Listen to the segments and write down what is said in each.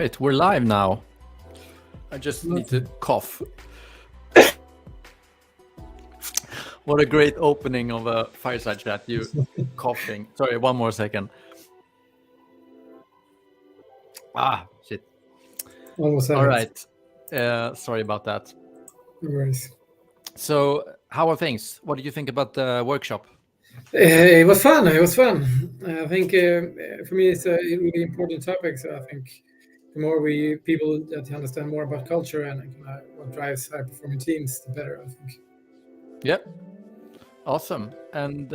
right, we're live now. I just need to cough. What a great opening of a fireside chat, you coughing. Sorry, one more second. Shit. Almost All right. Sorry about that. No worries. So, how are things? What did you think about the workshop? It was fun. I think for me it's a really important topic. So I think the more people that understand more about culture and what drives high performing teams, the better. I think. Yep. Awesome. And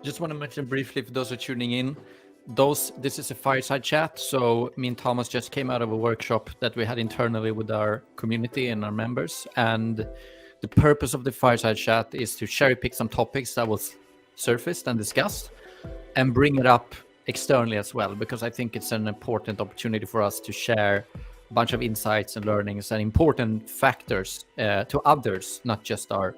just want to mention briefly for those who are tuning in, this is a fireside chat. So me and Thomas just came out of a workshop that we had internally with our community and our members. And the purpose of the fireside chat is to cherry pick some topics that was surfaced and discussed and bring it up externally as well, because I think it's an important opportunity for us to share a bunch of insights and learnings and important factors to others, not just our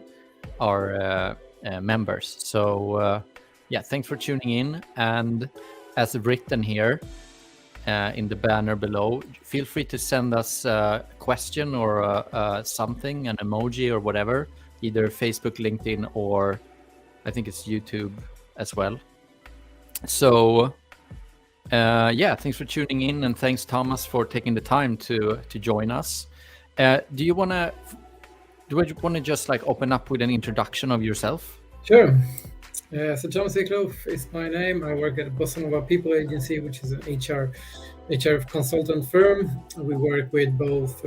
members. So yeah, thanks for tuning in. And as written here in the banner below, feel free to send us a question or something, an emoji or whatever, either Facebook, LinkedIn, or I think it's YouTube as well. So yeah, thanks for tuning in, and thanks Thomas for taking the time to join us. Do you want to just like open up with an introduction of yourself? Sure. So Thomas Eklöf is my name. I work at Bossanova People Agency, which is an HR consultant firm. We work with both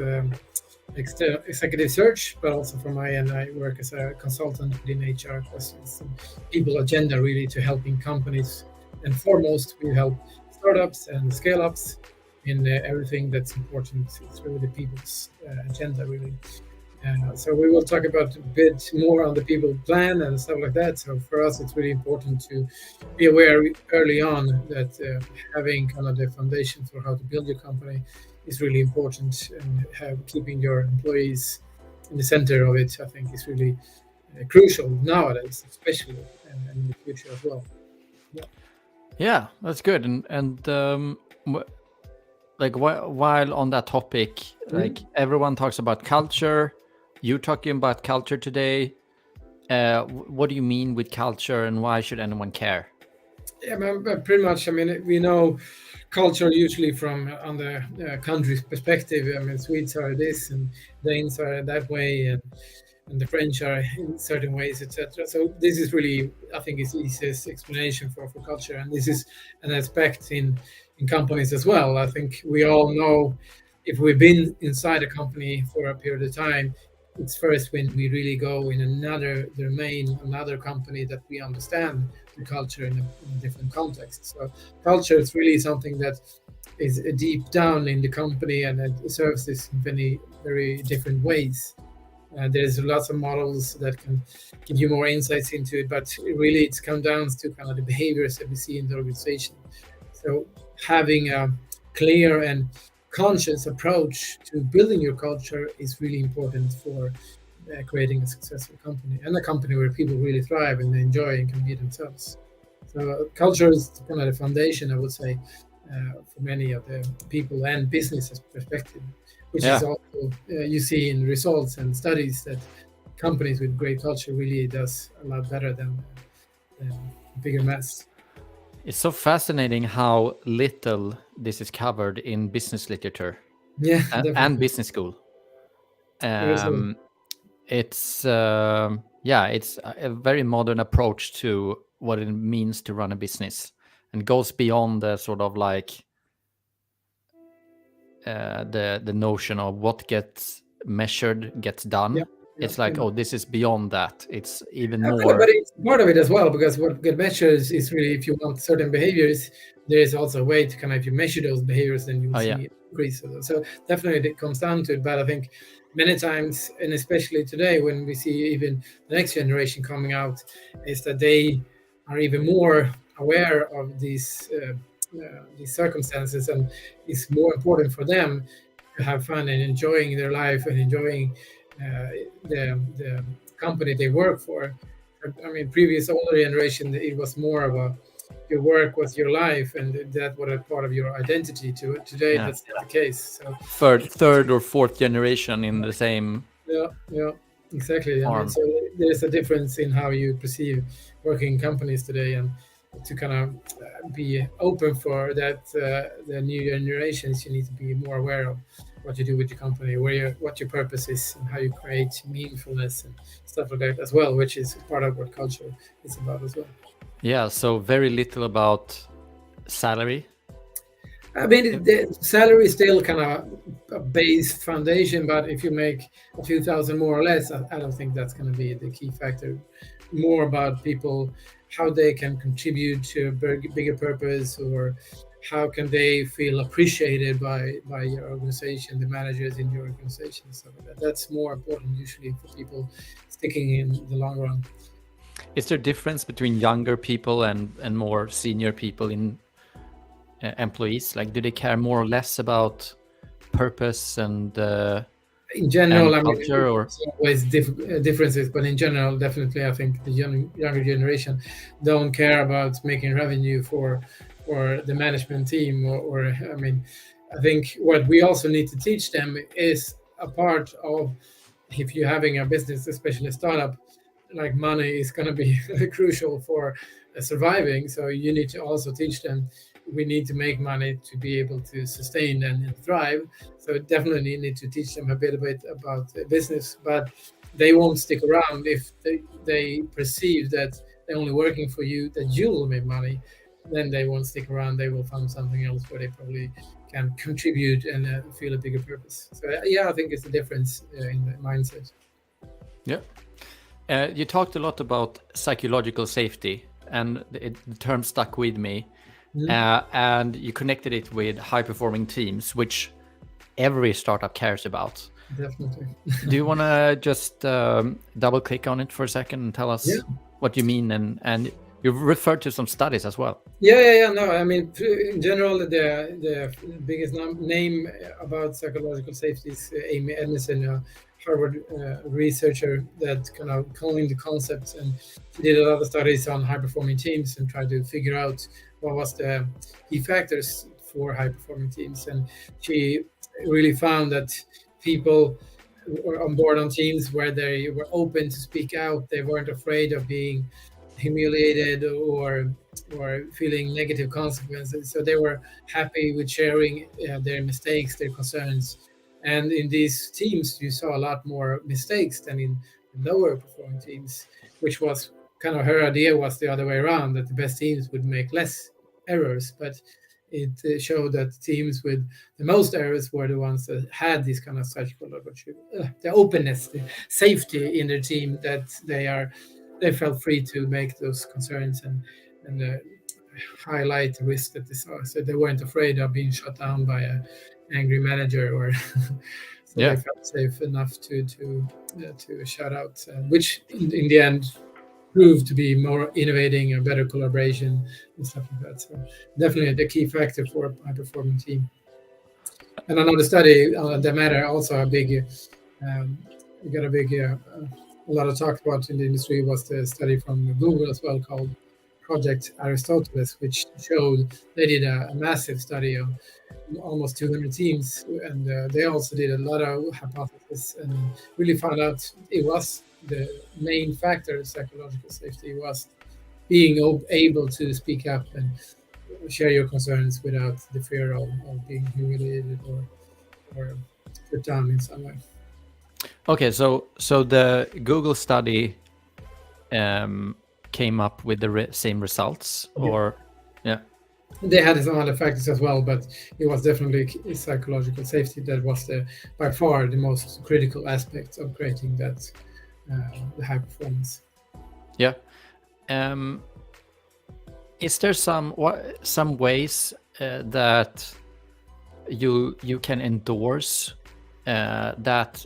executive search, but also from my end, I work as a consultant within HR questions and people agenda, really to helping companies. And foremost, we help startups and scale-ups in everything that's important. It's really the people's agenda, really. So we will talk about a bit more on the people plan and stuff like that. So for us, it's really important to be aware early on that having kind of the foundation for how to build your company is really important, and keeping your employees in the center of it, I think, is really crucial nowadays, especially, and in the future as well. Yeah, that's good. And like while on that topic, like everyone talks about culture. You're talking about culture today. What do you mean with culture, and why should anyone care? Yeah, pretty much. I mean, we know culture usually from on the country's perspective. I mean, Swedes are this, and Danes are that way, and the French are in certain ways, etc. So this is really, I think, is the easiest explanation for culture, and this is an aspect in companies as well. I think we all know, if we've been inside a company for a period of time, it's first when we really go in another domain, another company, that we understand the culture in a different context. So culture is really something that is deep down in the company, and it serves this in many very different ways. There's lots of models that can give you more insights into it, but really it comes down to kind of the behaviors that we see in the organization. So having a clear and conscious approach to building your culture is really important for creating a successful company, and a company where people really thrive and enjoy and can be themselves. So culture is kind of the foundation, I would say, for many of the people and businesses perspective, which is also you see in results and studies that companies with great culture really does a lot better than bigger mess. It's so fascinating how little this is covered in business literature, and business school. It's it's a very modern approach to what it means to run a business, and goes beyond the sort of like the notion of what gets measured gets done. Yeah. It's like, oh, this is beyond that. It's even more. But it's part of it as well, because what get measured is really, if you want certain behaviors, there is also a way to kind of, if you measure those behaviors, then you will see increase. So definitely it comes down to it. But I think many times, and especially today, when we see even the next generation coming out, is that they are even more aware of these circumstances, and it's more important for them to have fun and enjoying their life and enjoying the company they work for. I mean, previous older generation, it was more of a your work was your life and that was a part of your identity. Today, Yeah. that's not the case. So Third or fourth generation in the same yeah, exactly. I mean, arm. so there's a difference in how you perceive working in companies today, and to kind of be open for that, the new generations, you need to be more aware of what you do with your company, what your purpose is, and how you create meaningfulness and stuff like that as well, which is part of what culture is about as well. Yeah, so very little about salary. I mean, the salary is still kind of a base foundation, but if you make a few thousand more or less, I don't think that's going to be the key factor. More about people, how they can contribute to a bigger purpose, or how can they feel appreciated by your organization, the managers in your organization. So that's more important usually for people sticking in the long run. Is there a difference between younger people and more senior people in employees? Like, do they care more or less about purpose and in general, I mean, culture, or there's always differences, but in general, definitely, I think the younger generation don't care about making revenue for the management team, or I mean, I think what we also need to teach them is a part of, if you're having a business, especially a startup, like money is going to be crucial for surviving. So you need to also teach them we need to make money to be able to sustain and thrive. So definitely need to teach them a bit about business, but they won't stick around if they perceive that they're only working for you, that you will make money. Then they won't stick around. They will find something else where they probably can contribute and feel a bigger purpose. So yeah, I think it's a difference in the mindset. yeah. You talked a lot about psychological safety, and the term stuck with me. And you connected it with high-performing teams, which every startup cares about. Definitely. Do you want to just double-click on it for a second and tell us what you mean? And you referred to some studies as well. No, I mean, in general, the biggest name about psychological safety is Amy Edmondson, a Harvard researcher that kind of coined the concept, and she did a lot of studies on high-performing teams and tried to figure out what was the key factors for high-performing teams. And she really found that people were on board on teams where they were open to speak out. They weren't afraid of being humiliated or feeling negative consequences. So they were happy with sharing their mistakes, their concerns. And in these teams, you saw a lot more mistakes than in lower performing teams, which was kind of her idea was the other way around, that the best teams would make less errors. But it showed that teams with the most errors were the ones that had this kind of psychological, the openness, the safety in their team, that they felt free to make those concerns and highlight the risk that they saw. So they weren't afraid of being shut down by an angry manager, or so they felt safe enough to shout out, which in the end proved to be more innovating and better collaboration and stuff like that. So definitely the key factor for a high-performing team. And another study that matter also a big, we got a big, a lot of talk about in the industry was the study from Google as well called Project Aristoteles, which showed they did a massive study of almost 200 teams, and they also did a lot of hypotheses and really found out it was the main factor, psychological safety, was being able to speak up and share your concerns without the fear of being humiliated or put down in some way. Okay, so the Google study came up with the same results, or they had some other factors as well, but it was definitely psychological safety that was by far the most critical aspect of creating that the high performance. Yeah. Is there some ways that you can endorse that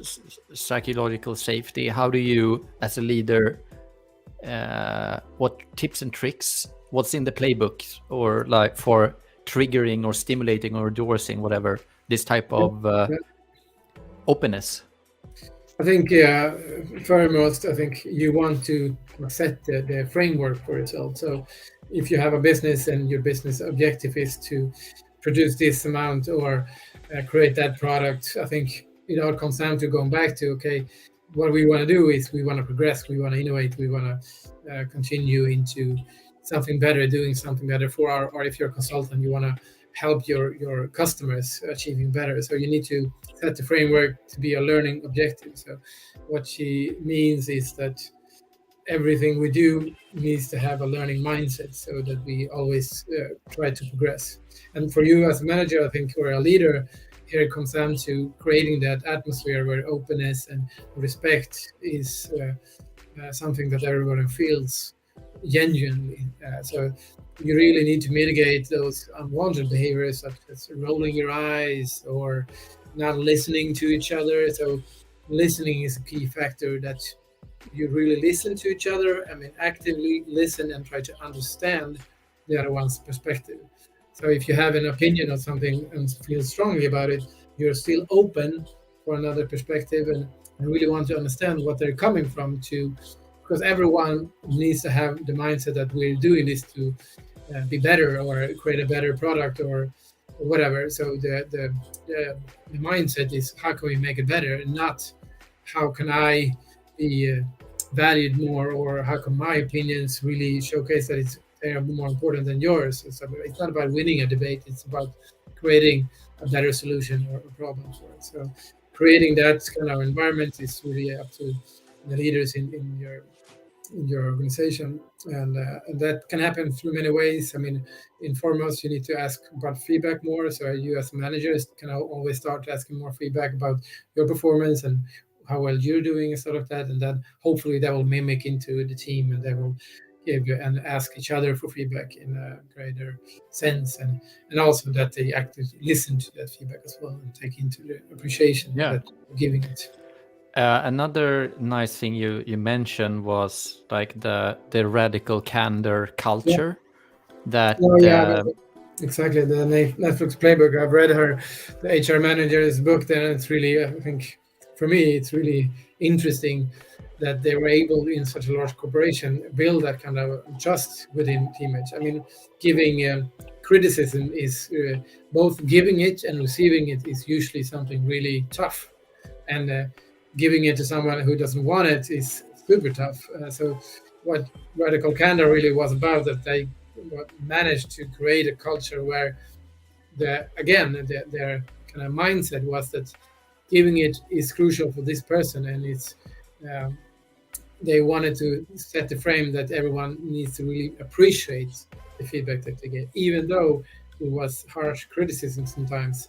psychological safety? How do you, as a leader, what tips and tricks, what's in the playbook, or like for triggering or stimulating or endorsing whatever this type of openness? I think foremost, I think you want to set the framework for yourself. So if you have a business and your business objective is to produce this amount or create that product, I think it all comes down to going back to, okay, what we want to do is we want to progress, we want to innovate, we want to continue into something better, doing something better for our, or if you're a consultant, you want to help your customers achieving better. So you need to set the framework to be a learning objective. So what she means is that everything we do needs to have a learning mindset so that we always try to progress. And for you as a manager, I think, or a leader, here it comes down to creating that atmosphere where openness and respect is something that everyone feels genuinely. So you really need to mitigate those unwanted behaviors such as rolling your eyes or not listening to each other. So listening is a key factor, that you really listen to each other. I mean, actively listen and try to understand the other one's perspective. So if you have an opinion of something and feel strongly about it, you're still open for another perspective and really want to understand what they're coming from, to because everyone needs to have the mindset that we're doing this to be better or create a better product or whatever. So the mindset is how can we make it better, and not how can I be valued more, or how can my opinions really showcase that they are more important than yours. So it's not about winning a debate, it's about creating a better solution or problem for it. So creating that kind of environment is really up to the leaders in your organization, and that can happen through many ways. I mean, in foremost, you need to ask about feedback more. So you as managers can always start asking more feedback about your performance and how well you're doing and stuff like that, and then hopefully that will mimic into the team, and they will give and ask each other for feedback in a greater sense, and also that they actively listen to that feedback as well and take into the appreciation that you're giving it. Another nice thing you mentioned was like the radical candor culture. That exactly, the Netflix playbook. I've read the HR manager's book there, and it's really, I think, for me, it's really interesting that they were able, in such a large corporation, build that kind of trust within teammates. I mean, giving criticism is both giving it and receiving it is usually something really tough, and giving it to someone who doesn't want it is super tough. So what Radical Candor really was about, that they managed to create a culture where their kind of mindset was that giving it is crucial for this person, and it's they wanted to set the frame that everyone needs to really appreciate the feedback that they get, even though it was harsh criticism sometimes.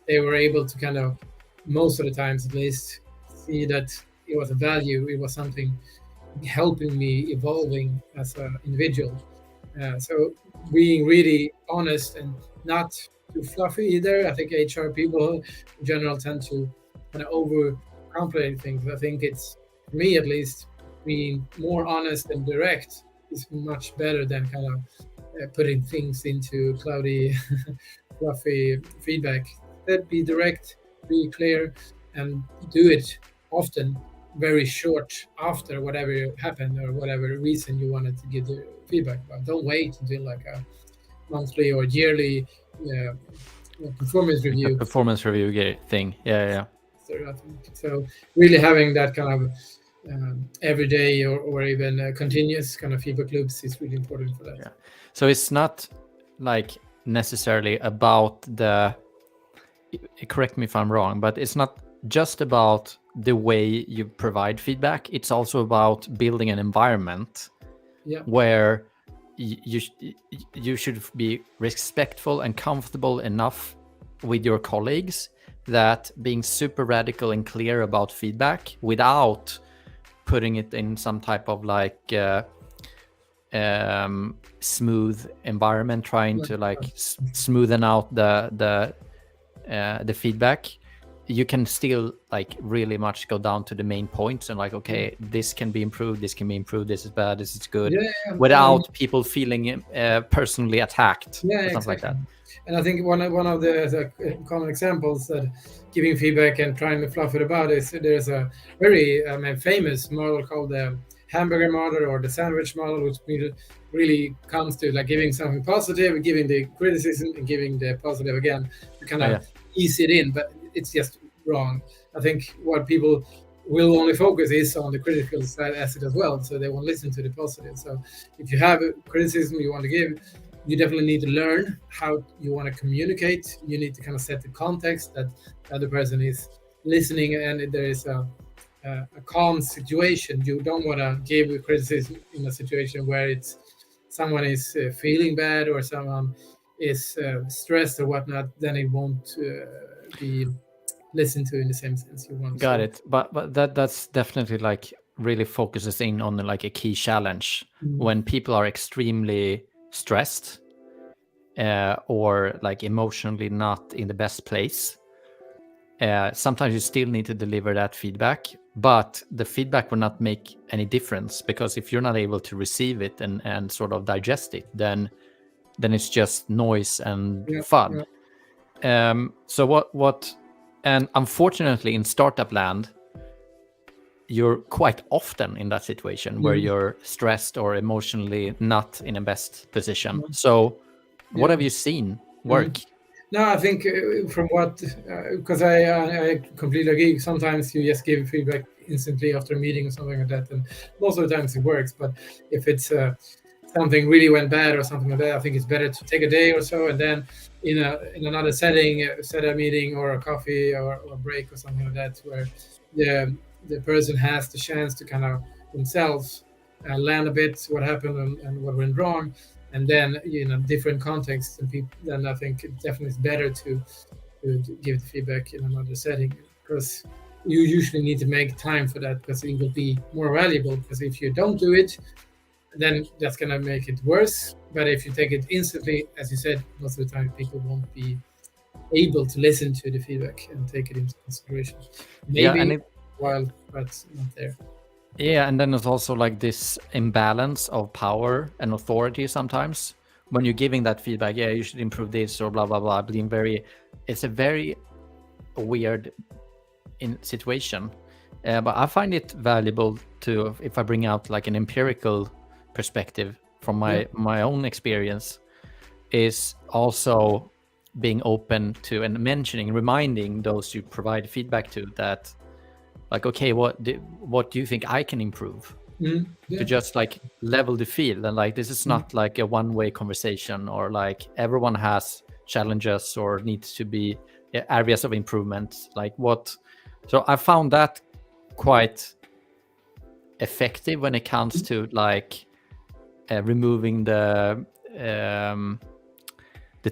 They were able to kind of, most of the times at least, see that it was a value, it was something helping me evolving as an individual. So being really honest and not too fluffy either. I think HR people in general tend to kind of overcomplicate things. I think it's, for me at least, being more honest and direct is much better than kind of putting things into cloudy, fluffy feedback. That be direct, be clear, and do it often very short after whatever happened or whatever reason you wanted to give the feedback about. Don't wait until like a monthly or yearly performance review. Performance review thing. Yeah. So really having that kind of everyday or even continuous kind of feedback loops is really important for that. Yeah. So it's not like necessarily about the, correct me if I'm wrong, but it's not just about the way you provide feedback. It's also about building an environment where you should be respectful and comfortable enough with your colleagues that being super radical and clear about feedback without putting it in some type of like smooth environment, trying to like smoothen out the feedback. you can still like really much go down to the main points and like, okay, this can be improved, this can be improved, this is bad, this is good, without people feeling personally attacked or something like that. And I think one of the common examples that giving feedback and trying to fluff it about is there's a very famous model called the hamburger model or the sandwich model, which really comes to like giving something positive, giving the criticism, and giving the positive again to kind of ease it in, but it's just wrong. I think what people will only focus is on the critical side asset as well, so they won't listen to the positive. So if you have a criticism you want to give, you definitely need to learn how you want to communicate. You need to kind of set the context that the other person is listening and there is a calm situation. You don't want to give criticism in a situation where it's someone is feeling bad or someone is stressed or whatnot. Then it won't be listened to in the same sense you want. Got it. But that's definitely like really focuses in on like a key challenge when people are extremely stressed or like emotionally not in the best place. Sometimes you still need to deliver that feedback, but the feedback will not make any difference, because if you're not able to receive it and sort of digest it, then it's just noise and fun. So what and unfortunately in startup land, you're quite often in that situation where you're stressed or emotionally not in a best position. So what have you seen work? No, I think from what, because I completely agree. Sometimes you just give feedback instantly after a meeting or something like that, and most of the times it works. But if it's something really went bad or something like that, I think it's better to take a day or so, and then in another setting, set a meeting or a coffee or a break or something like that, where the person has the chance to kind of themselves learn a bit what happened and what went wrong. And then, different contexts and people, then I think it definitely is better to give the feedback in another setting, because you usually need to make time for that, because it will be more valuable. Because if you don't do it, then that's going to make it worse. But if you take it instantly, as you said, most of the time people won't be able to listen to the feedback and take it into consideration. Maybe while, but not there. Yeah, and then there's also like this imbalance of power and authority sometimes when you're giving that feedback. Yeah, you should improve this or blah blah blah. It's a very weird situation. But I find it valuable to, if I bring out like an empirical perspective from my own experience, is also being open to and reminding those you provide feedback to that, like, okay, what do you think I can improve? To just like level the field, and like this is not like a one-way conversation, or like everyone has challenges or needs to be areas of improvement. Like what? So I found that quite effective when it comes to like removing the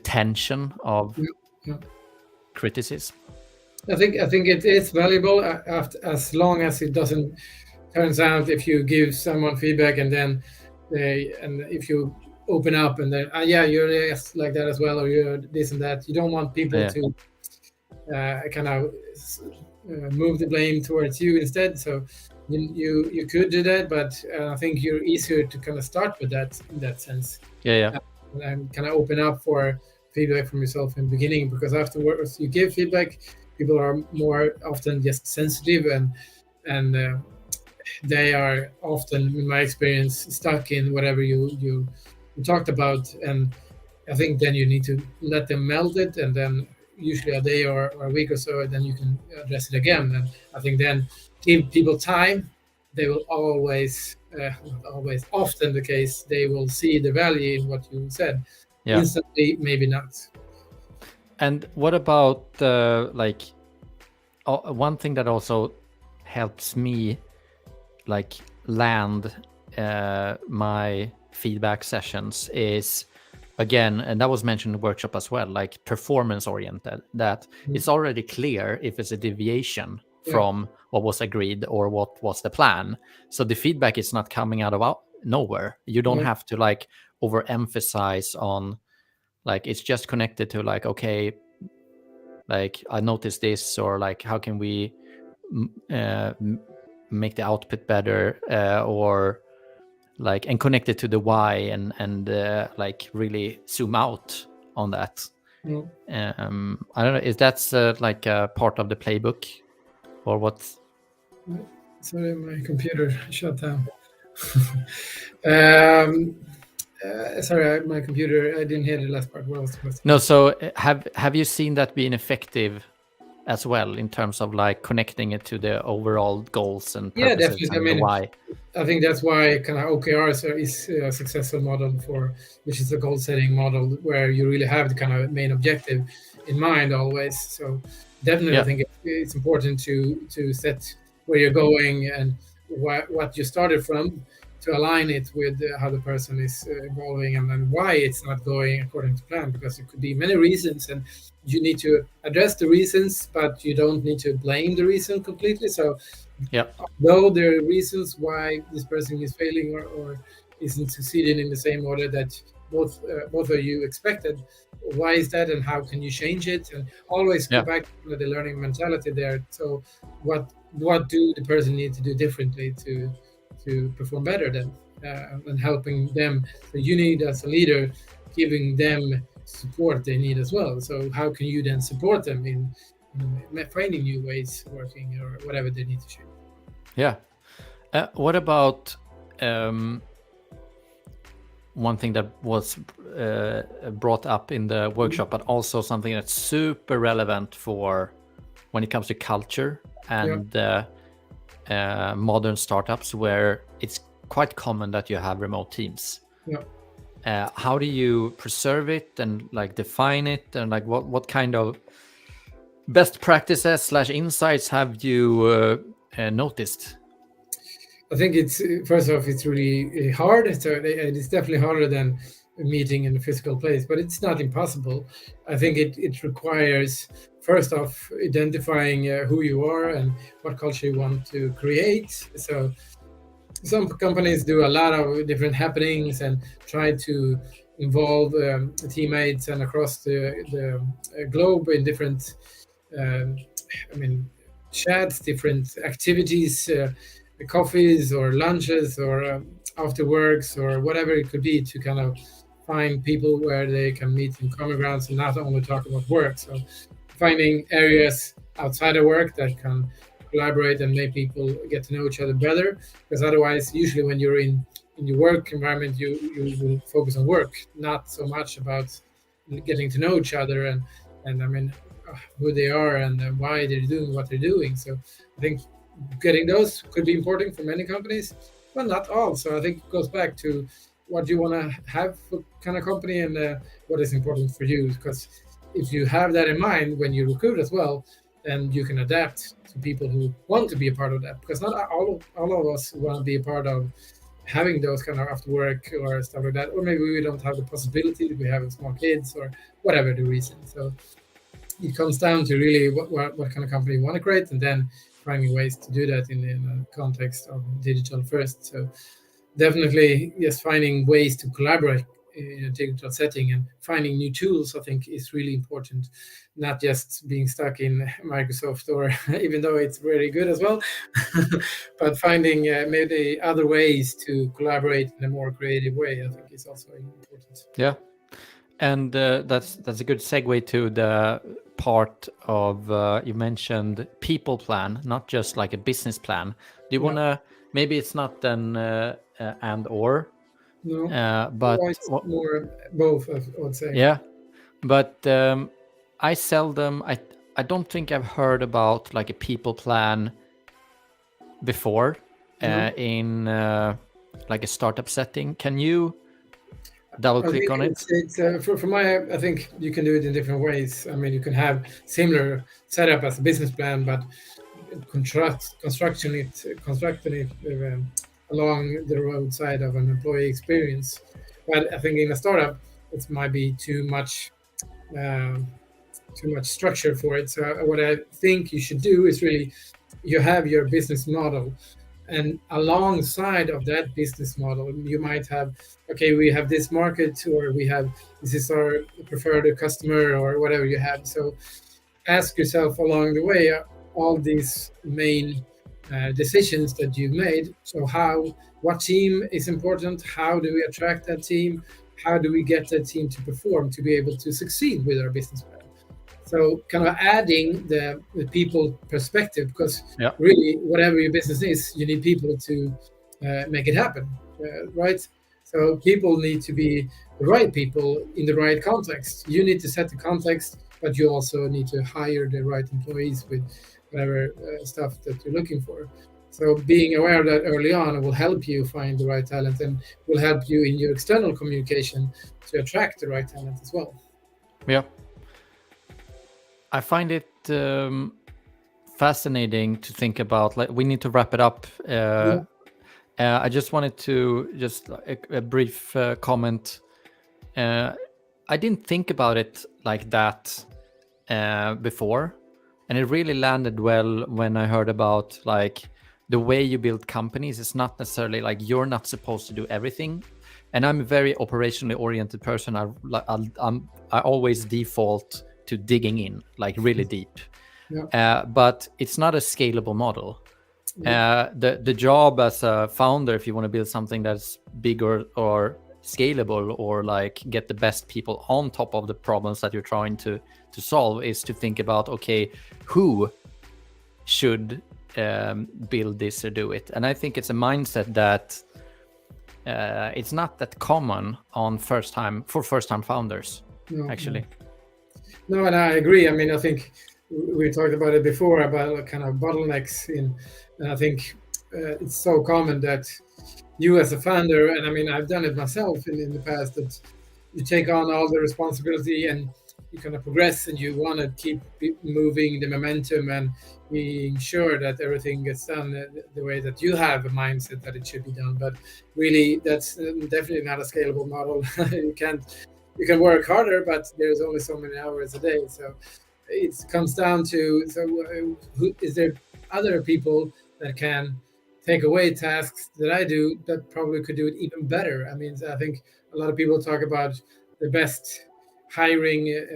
tension of criticism. I think it is valuable as long as it doesn't turns out if you give someone feedback and then if you open up and then you're just like that as well, or you're this and that. You don't want people to kind of move the blame towards you instead. So you could do that, but I think you're easier to kind of start with that in that sense. And kind of open up for feedback from yourself in the beginning, because afterwards you give feedback, people are more often just sensitive and they are often, in my experience, stuck in whatever you talked about. And I think then you need to let them melt it, and then usually a day or a week or so, and then you can address it again. And I think then give people time. They will always, often the case, they will see the value in what you said. Instantly, maybe not. And what about one thing that also helps me like land my feedback sessions is, again, and that was mentioned in the workshop as well, like performance oriented, that it's already clear if it's a deviation from what was agreed or what was the plan. So the feedback is not coming out of nowhere. You don't have to like overemphasize on, like, it's just connected to like, okay, like I noticed this, or like how can we make the output better, or like, and connect it to the why, and like really zoom out on that. No. I don't know, is that like a part of the playbook, or what? Sorry, my computer shut down. Sorry, my computer. I didn't hear the last part. What was the question? No, so have you seen that being effective as well, in terms of like connecting it to the overall goals and Yeah, purposes definitely. I and the mean, why? I think that's why kind of OKRs is a successful model for, which is a goal setting model where you really have the kind of main objective in mind always. So definitely, I Yeah. think it's important to set where you're going and what you started from, to align it with how the person is evolving, and then why it's not going according to plan, because it could be many reasons, and you need to address the reasons, but you don't need to blame the reason completely. So Yeah. though there are reasons why this person is failing, or isn't succeeding in the same order that both of you expected, why is that, and how can you change it, and always go Yeah. back to the learning mentality there. So what do the person need to do differently to perform better then, and helping them. So you need, as a leader, giving them support they need as well. So how can you then support them in finding new ways of working, or whatever they need to change? Yeah. What about one thing that was brought up in the workshop, but also something that's super relevant for when it comes to culture and modern startups, where it's quite common that you have remote teams. Yeah. How do you preserve it and like define it, and like what kind of best practices / insights have you noticed? I think it's, first off, it's really hard. So it's definitely harder than a meeting in a physical place, but it's not impossible. I think it requires, first off, identifying who you are and what culture you want to create. So some companies do a lot of different happenings and try to involve teammates and across the globe in different, I mean, chats, different activities, coffees or lunches or after works or whatever it could be, to kind of find people where they can meet in common grounds and not only talk about work. So finding areas outside of work that can collaborate and make people get to know each other better, because otherwise, usually when you're in your work environment, you will focus on work, not so much about getting to know each other and I mean, who they are and why they're doing what they're doing. So I think getting those could be important for many companies, but not all. So I think it goes back to what you want to have for kind of company, and what is important for you. Because if you have that in mind when you recruit as well, then you can adapt to people who want to be a part of that. Because not all of us want to be a part of having those kind of after work or stuff like that, or maybe we don't have the possibility, we have small kids or whatever the reason. So it comes down to really what kind of company you want to create, and then finding ways to do that in a context of digital first. So definitely, yes, finding ways to collaborate in a digital setting and finding new tools, I think, is really important. Not just being stuck in Microsoft, or even though it's very good as well, but finding maybe other ways to collaborate in a more creative way, I think, is also important. Yeah. And that's a good segue to the part of you mentioned people plan, not just like a business plan. Do you want to, maybe it's not an and or, No, but it's more both, I would say. yeah, but I seldom, I don't think I've heard about like a people plan before in like a startup setting. Can you double click on it? It's for my, I think you can do it in different ways. I mean, you can have similar setup as a business plan, but constructing it along the roadside of an employee experience. But I think in a startup, it might be too much structure for it. So what I think you should do is really, you have your business model, and alongside of that business model, you might have, okay, we have this market, or we have, this is our preferred customer, or whatever you have. So ask yourself along the way all these main decisions that you've made. So what team is important? How do we attract that team? How do we get that team to perform to be able to succeed with our business plan? So kind of adding the people perspective, because Yeah. really whatever your business is, you need people to make it happen, right? So people need to be the right people in the right context. You need to set the context, but you also need to hire the right employees with whatever stuff that you're looking for. So being aware of that early on will help you find the right talent and will help you in your external communication to attract the right talent as well. Yeah. I find it fascinating to think about. Like, we need to wrap it up. I just wanted to just a brief comment. I didn't think about it like that before, and it really landed well when I heard about like the way you build companies. It's not necessarily like you're not supposed to do everything. And I'm a very operationally oriented person. I always default to digging in, like really deep. But it's not a scalable model. The job as a founder, if you want to build something that's bigger or scalable, or like get the best people on top of the problems that you're trying to solve, is to think about, okay, who should build this or do it. And I think it's a mindset that it's not that common on first time founders. Actually. No, and I agree. I mean, I think we talked about it before about kind of bottlenecks and I think it's so common that you as a founder, and I mean, I've done it myself in the past, that you take on all the responsibility and you kind of progress and you want to keep moving the momentum and being sure that everything gets done the way that you have a mindset that it should be done. But really, that's definitely not a scalable model. You can work harder, but there's only so many hours a day. So it comes down to, is there other people that can take away tasks that I do that probably could do it even better? I mean, I think a lot of people talk about the best hiring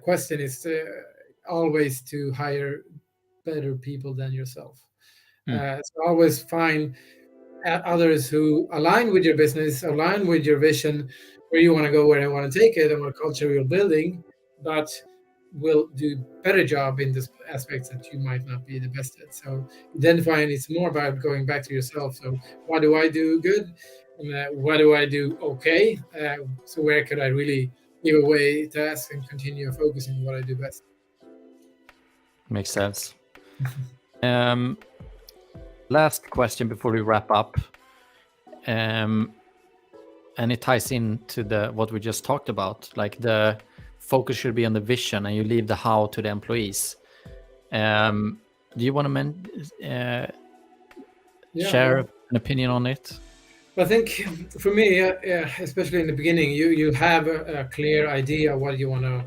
question is always to hire better people than yourself. So always find others who align with your business, align with your vision, where you want to go, where you want to take it, and what culture you're building, but will do better job in this aspects that you might not be the best at. So then find it's more about going back to yourself. So what do I do good? What do I do okay? So where could I really give away tasks and continue focusing on what I do best? Makes sense. Last question before we wrap up, and it ties into what we just talked about. Like, the focus should be on the vision, and you leave the how to the employees. Do you want to share an opinion on it? I think for me, especially in the beginning, you have a clear idea what you want to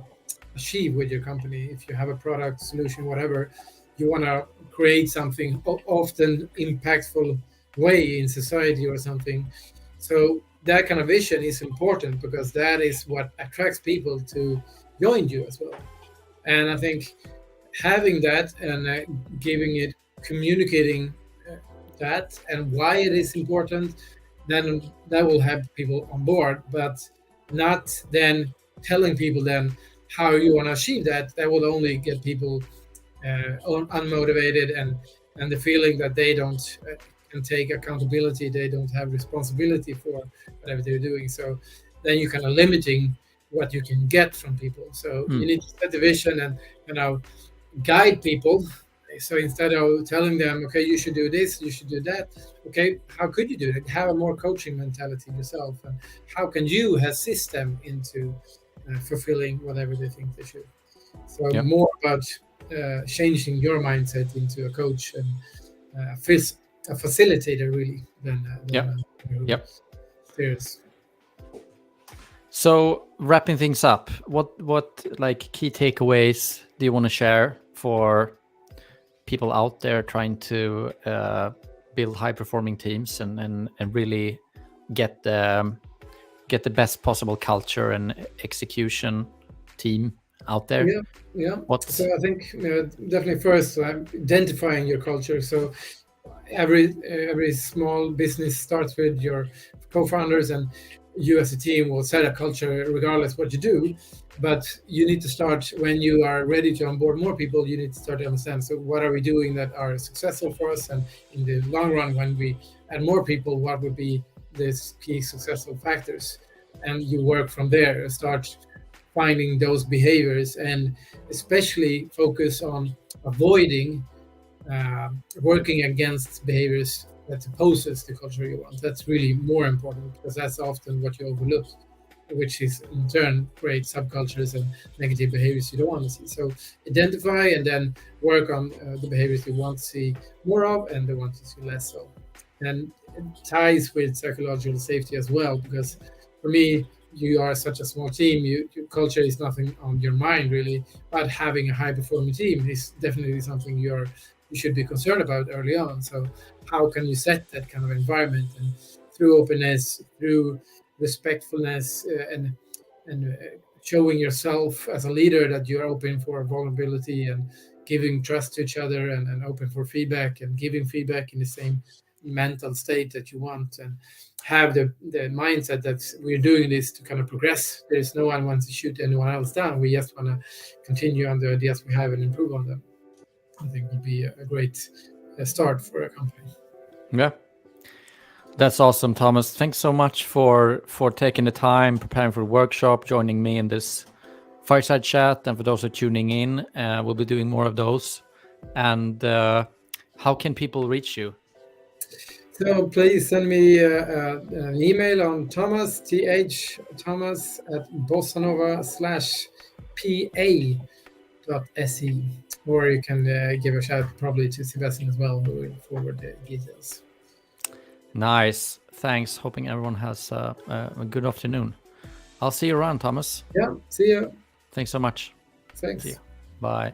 achieve with your company. If you have a product, solution, whatever, you want to create something often impactful way in society or something. So that kind of vision is important because that is what attracts people to join you as well. And I think having that and communicating that and why it is important, then that will have people on board, but not then telling people then how you want to achieve that. That will only get people unmotivated and the feeling that they don't can take accountability, they don't have responsibility for whatever they're doing. So then you're kind of limiting what you can get from people. So you need to set the vision and guide people. So instead of telling them, okay, you should do this, you should do that, okay, how could you do it? Have a more coaching mentality yourself, and how can you assist them into fulfilling whatever they think they should. So more about changing your mindset into a coach and a facilitator, really, than serious. So wrapping things up, what like key takeaways do you want to share for people out there trying to build high performing teams and really get the best possible culture and execution team out there? Yeah, yeah. What's So I think definitely first identifying your culture. So every small business starts with your co-founders, and you as a team will set a culture regardless what you do. But you need to start when you are ready to onboard more people. You need to start to understand, so what are we doing that are successful for us, and in the long run, when we add more people, what would be the key successful factors, and you work from there. Start finding those behaviors, and especially focus on avoiding working against behaviors that opposes the culture you want. That's really more important, because that's often what you overlook, which is in turn create subcultures and negative behaviors you don't want to see. So identify and then work on the behaviors you want to see more of and the ones you see less of. And it ties with psychological safety as well, because for me, you are such a small team, your culture is nothing on your mind really, but having a high performing team is definitely something you should be concerned about early on. So how can you set that kind of environment? And through openness, through respectfulness, and showing yourself as a leader that you're open for vulnerability and giving trust to each other, and open for feedback and giving feedback in the same mental state that you want, and have the mindset that we're doing this to kind of progress. There's no one wants to shoot anyone else down. We just want to continue on the ideas we have and improve on them. I think would be a great start for a company. Yeah, that's awesome, Thomas. Thanks so much for taking the time, preparing for the workshop, joining me in this fireside chat, and for those who are tuning in, we'll be doing more of those. And how can people reach you? So please send me an email on Thomas, Thomas at Bossanova/PA.se, or you can give a shout probably to Sebastian as well, who will forward the details. Nice. Thanks. Hoping everyone has a good afternoon. I'll see you around, Thomas. Yeah, see you. Thanks so much. Thanks. See you. Bye.